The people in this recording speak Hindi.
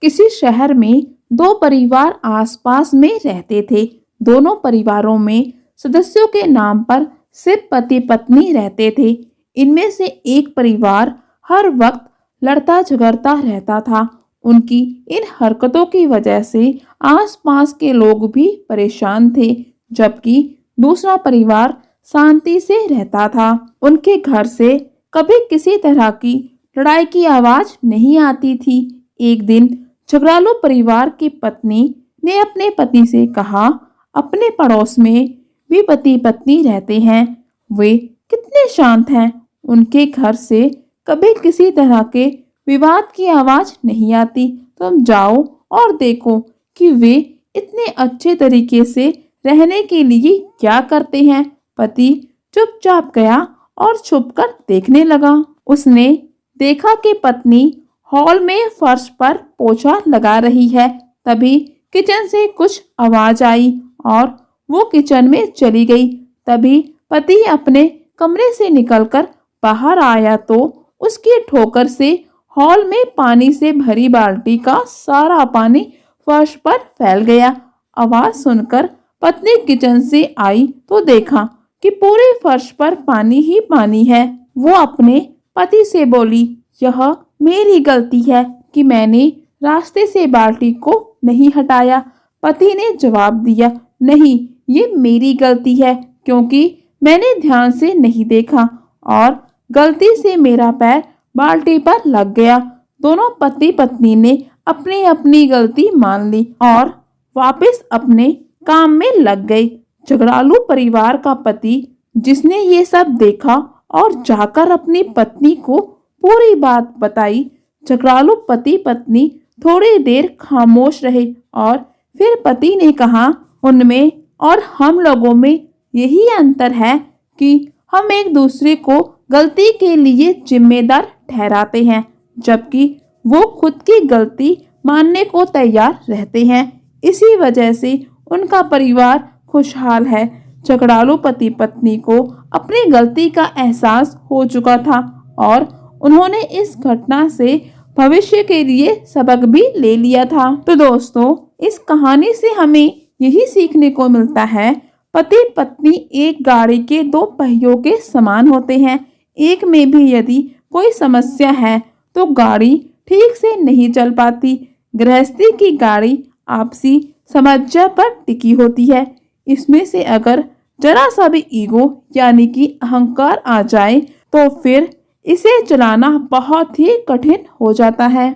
किसी शहर में दो परिवार आसपास में रहते थे। दोनों परिवारों में सदस्यों के नाम पर सिर्फ पति पत्नी रहते थे। इनमें से एक परिवार हर वक्त लड़ता झगड़ता रहता था। उनकी इन हरकतों की वजह से आसपास के लोग भी परेशान थे, जबकि दूसरा परिवार शांति से रहता था। उनके घर से कभी किसी तरह की लड़ाई की आवाज नहीं आती थी। एक दिन झगड़ालू परिवार की पत्नी ने अपने पति से कहा, अपने पड़ोस में भी पति पत्नी रहते हैं, वे कितने शांत हैं, उनके घर से कभी किसी तरह के विवाद की आवाज नहीं आती। तुम जाओ और देखो कि वे इतने अच्छे तरीके से रहने के लिए क्या करते हैं। पति चुपचाप गया और छुपकर देखने लगा। उसने देखा कि पत्नी हॉल में फर्श पर पोछा लगा रही है। तभी किचन से कुछ आवाज आई और वो किचन में चली गई। तभी पति अपने कमरे से निकलकर बाहर आया तो उसकी ठोकर से हॉल में पानी से भरी बाल्टी का सारा पानी फर्श पर फैल गया। आवाज सुनकर पत्नी किचन से आई तो देखा कि पूरे फर्श पर पानी ही पानी है। वो अपने पति से बोली, यह मेरी गलती है कि मैंने रास्ते से बाल्टी को नहीं हटाया। पति ने जवाब दिया, नहीं, ये मेरी गलती है क्योंकि मैंने ध्यान से नहीं देखा और गलती से मेरा पैर बाल्टी पर लग गया। दोनों पति पत्नी ने अपनी अपनी गलती मान ली और वापस अपने काम में लग गए। झगड़ालू परिवार का पति, जिसने ये सब देखा और जाकर अपनी पत्नी को पूरी बात बताई। झगड़ालू पति पत्नी थोड़ी देर खामोश रहे और फिर पति ने कहा, उनमें और हम लोगों में यही अंतर है कि हम एक दूसरे को गलती के लिए जिम्मेदार ठहराते हैं, जबकि वो खुद की गलती मानने को तैयार रहते हैं। इसी वजह से उनका परिवार खुशहाल है। झगड़ालू पति पत्नी को अपनी गलती का एहसास हो चुका था और उन्होंने इस घटना से भविष्य के लिए सबक भी ले लिया था। तो दोस्तों, इस कहानी से हमें यही सीखने को मिलता है, पति पत्नी एक गाड़ी के दो पहियों के समान होते हैं। एक में भी यदि कोई समस्या है तो गाड़ी ठीक से नहीं चल पाती। गृहस्थी की गाड़ी आपसी समझ पर टिकी होती है। इसमें से अगर जरा सा भी ईगो यानी कि अहंकार आ जाए तो फिर इसे चलाना बहुत ही कठिन हो जाता है।